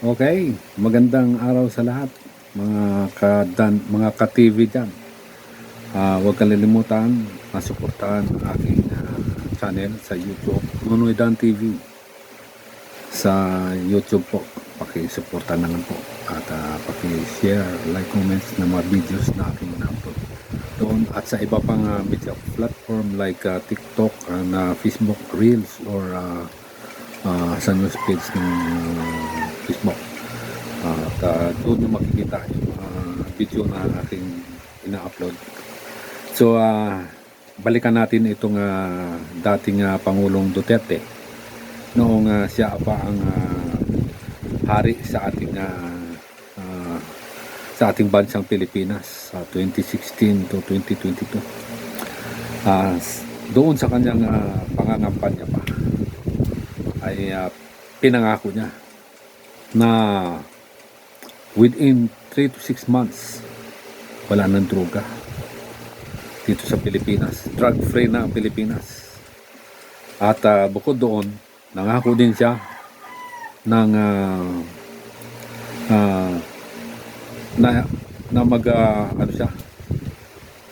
Okay, magandang araw sa lahat, mga ka-TV dyan. Huwag kalilimutan na suportahan ang aking channel sa YouTube, Nunoy Dan TV. Sa YouTube po, pakisuporta naman po. At paki-share, like, comments ng mga videos na aking na-upload doon. At sa iba pang media platform like TikTok and Facebook Reels or sa news page ng Facebook. At doon nyo makikita yung video na aking ina-upload. So balikan natin itong dating Pangulong Duterte noong siya pa ang hari sa ating bansang Pilipinas sa 2016 to 2022. Doon sa kanyang pangangampanya pa ay pinangako niya na within 3 to 6 months wala nang droga dito sa Pilipinas, drug free na ang Pilipinas. At bukod doon, nangako din siya ng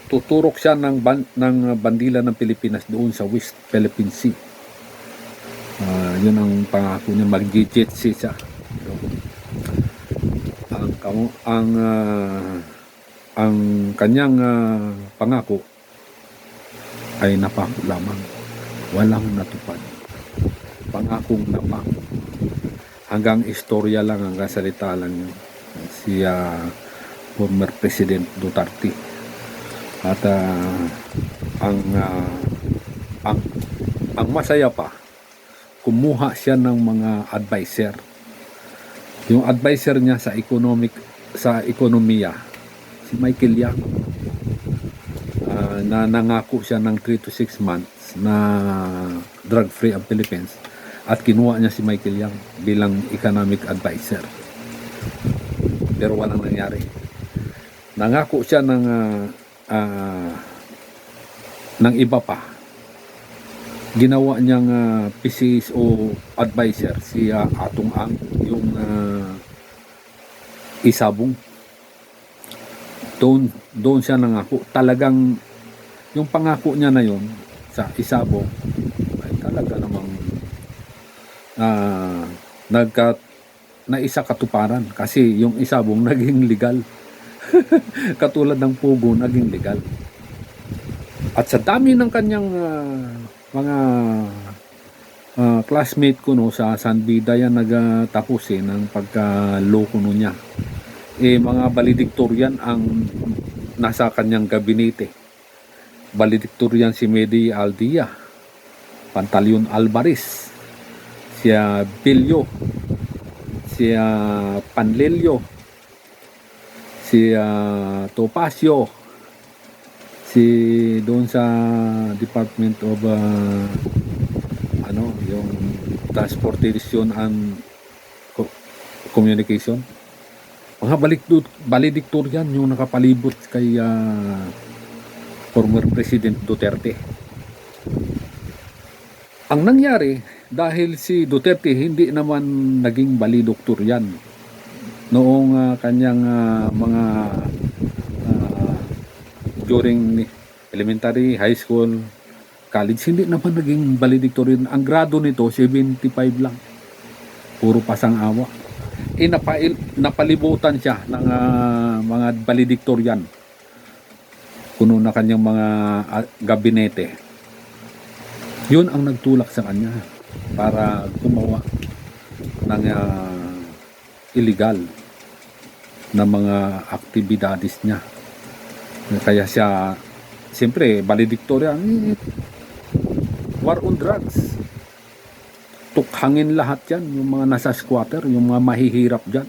tuturok siya ng bandila ng Pilipinas doon sa West Philippine Sea. Yun ang pangako niya, mag-jet siya. Ang kanyang pangako ay napako lamang, walang natupad. Pangakong napako, hanggang istorya lang, hanggang salita lang yun. Si former President Duterte. At ang masaya pa, kumuha siya ng mga advisor. Yung advisor niya sa ekonomiya, si Michael Yang, na nangako siya ng 3 to 6 months na drug free ang Philippines, at kinuha niya si Michael Yang bilang economic advisor, pero walang nangyari. Nangako siya ng iba pa, ginawa niyang PCSO advisor si Atong Ang, yung Isabong. Doon siya nangako. Talagang yung pangako niya na yun sa Isabong ay talaga namang naisa katuparan, kasi yung Isabong naging legal. Katulad ng Pugo, naging legal. At sa dami ng kanyang mga classmate ko sa San Vida yan nagtapos ng pagkaloko niya. Mga valedictorian ang nasa kanyang gabinete. Valedictorian si Medi Aldia, Pantaleon Alvarez, si Bilyo, si Panlilio, si Topacio, si doon sa Department of yung Transportation and Communication. Mga valedictorian yung nakapalibot kay former President Duterte. Ang nangyari, dahil si Duterte hindi naman naging valedictorian noong kanyang mga during elementary, high school, college, hindi naman naging valedictorian. Ang grado nito 75 lang, puro pasang-awa. Napalibutan siya ng mga valedictorian, kuno na kanyang mga gabinete. Yun ang nagtulak sa kanya para gumawa ng illegal na mga aktibidades niya. Kaya siya, siyempre, valedictorian, war on drugs. Tukhangin lahat yan, yung mga nasa squatter, yung mga mahihirap dyan,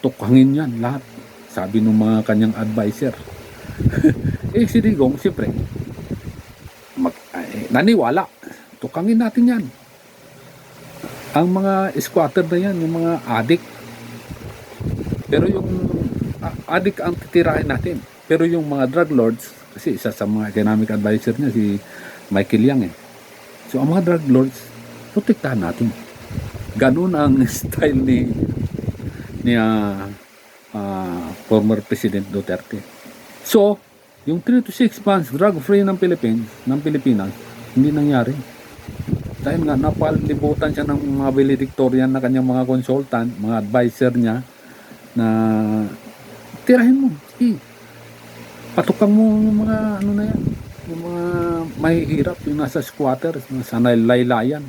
tukhangin yan lahat, sabi ng mga kanyang advisor. Si Digong, siyempre, naniwala, tukhangin natin yan. Ang mga squatter na yan, yung mga adik, pero yung adik ang titirahin natin. Pero yung mga drug lords, kasi isa sa mga economic advisor niya si Michael Yang So ang mga drug lords, protektahan natin. Ganun ang style ni former President Duterte. So, yung 3 to 6 months drug-free ng Pilipinas, hindi nangyari. Dahil nga napalibutan siya ng mga valedictorian na kanyang mga consultant, mga advisor niya na tirahin mo, patukan mo yung mga ano na yan, yung mga mahihirap, yung nasa squatters, nasa laylayan.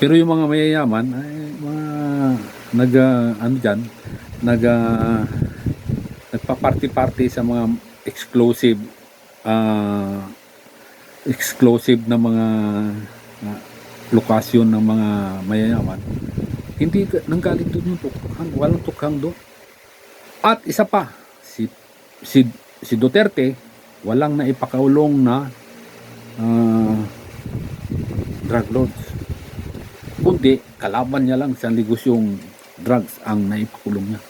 Pero yung mga mayayaman ay mga nagpa-party-party sa mga exclusive na mga lokasyon ng mga mayayaman. Hindi nanggaling doon yung tukhang, walang tukhang doon. At isa pa, si Duterte walang naipakaulong na drug lords, kundi kalaban niya lang sa negosyong drugs ang naipakulong niya.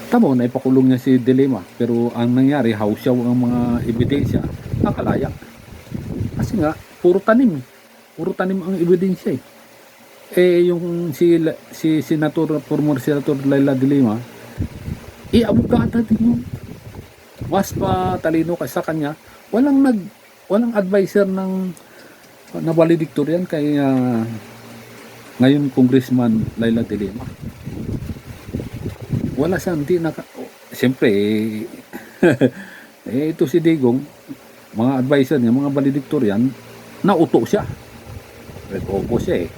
Tamo, naipakulong niya si De Lima, pero ang nangyari, hawsyaw ang mga ebidensya, nakalaya. Kasi nga, puro tanim ang ebidensya eh. Yung si former Senator Laila De Lima, abogada din yun. Mas patalino sa kanya, walang advisor na valedictorian kay ngayon Congressman Laila De Lima. Wala siya, hindi siyempre ito si Digong, mga advisor niya, mga valedictorian, nauto siya. Rekopo siya eh.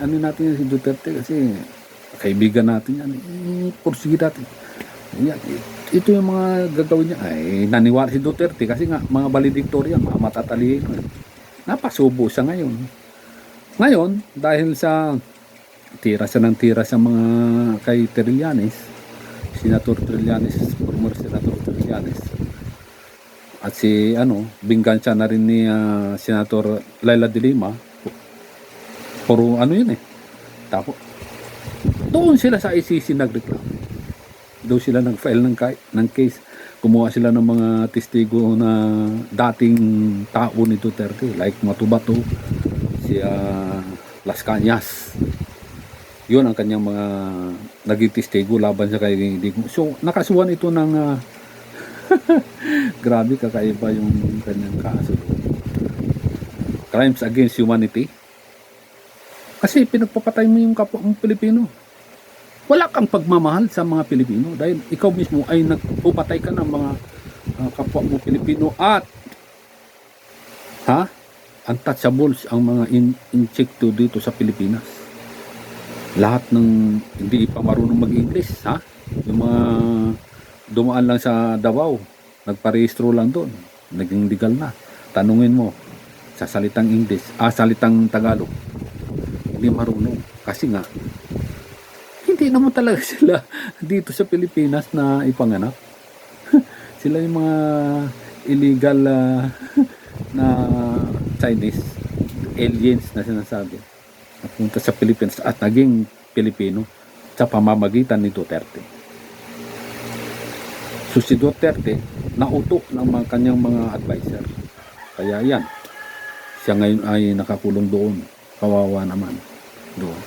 Ano natin si Duterte kasi kaibigan natin yan. Pursige natin. Ito yung mga gagawin niya. Ay, naniwala si Duterte kasi nga mga valedictorian, mga matatalino. Napasubo siya ngayon. Ngayon, dahil sa tira sa mga kay Trillanes, Senator Trillanes, former Senator Trillanes, at si binggansya na rin ni Senator Laila De Lima, puro yun eh. Tapos doon sila sa ICC nagreklamo. Doon sila nag-file ng case. Kumuha sila ng mga testigo na dating tao ni Duterte, like Matubato, si Las Cañas. Yun ang kanyang mga naging testigo laban sa kay Digong. So nakasuhan ito ng grabe, kakaiba yung kanyang kaso. Crimes against humanity. Kasi pinagpapatay mo yung kapwa mong Pilipino. Wala kang pagmamahal sa mga Pilipino dahil ikaw mismo ay nagpupatay ka ng mga kapwa mo Pilipino at untouchables ang mga insekto dito sa Pilipinas. Lahat ng hindi pa marunong mag-English, yung mga dumaan lang sa Davao, nagparehistro lang doon, naging legal na. Tanungin mo sa salitang English, salitang Tagalog, hindi marunong kasi nga hindi naman talaga sila dito sa Pilipinas na ipanganak. Sila yung mga illegal na Chinese aliens na sinasabi napunta sa Pilipinas at naging Pilipino sa pamamagitan ni Duterte. So si Duterte nauto ng mga kanyang mga advisor, kaya yan siya ngayon ay nakakulong doon. Kawawa naman doon.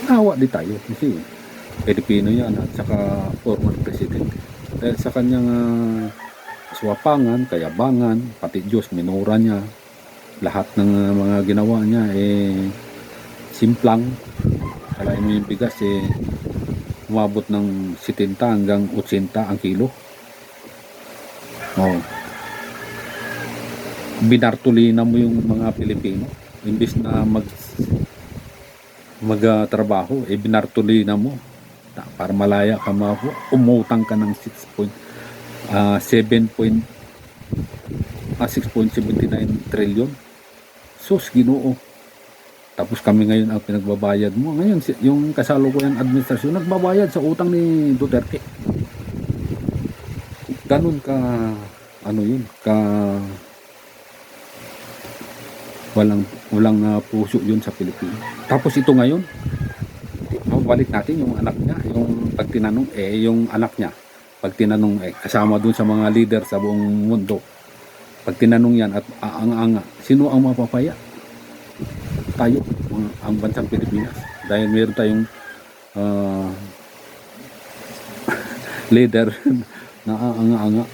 Nawa di tayo kasi Pilipino yan at saka former president. Dahil sa kanyang swapangan, kayabangan, pati Diyos minura niya, lahat ng mga ginawa niya simplang. Kalahin mo yung bigas umabot ng 70 hanggang 80 ang kilo. Binartulina mo yung mga Pilipino imbis na magtrabaho, binartulina mo para malaya ka umutang ka ng 6.79 trillion. Sus, Ginoo. Tapos kami ngayon ang pinagbabayad mo. Ngayon yung kasalukuyan administrasyon nagbabayad sa utang ni Duterte. Ganun ka walang puso yun sa Pilipinas. Tapos ito ngayon, balik natin yung anak niya, yung pag tinanong yung anak niya, pag tinanong kasama dun sa mga leader sa buong mundo, pag tinanong yan at aanga-anga, sino ang mapapaya? tayo, ang bansang Pilipinas. Dahil meron tayong leader na aanga-anga.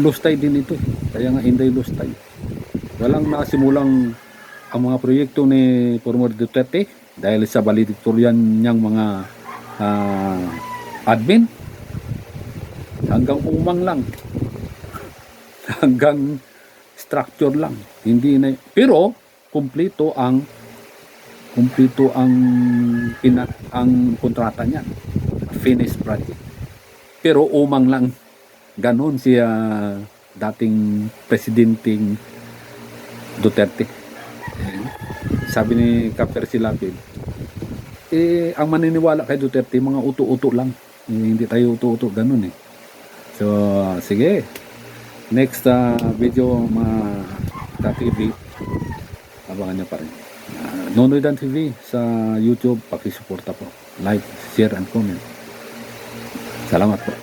Lustay din ito. Kaya nga Inday lustay. Walang nasimulang ang mga proyekto ni Former Duterte dahil sa valedictorian niyang mga admin hanggang umang lang, hanggang structure lang, hindi na, pero kumpleto ang ang kontrata niya, finished project, pero umang lang. Ganon siya dating presidenting Duterte. Sabi ni Kaper Silapid, ang maniniwala kay Duterte mga uto-uto lang, hindi tayo uto-uto, ganun eh. So sige, next video mga ka-TV, abangan nyo pa rin. Nonoy Dan TV sa YouTube, pakisuporta po, like, share and comment. Salamat po.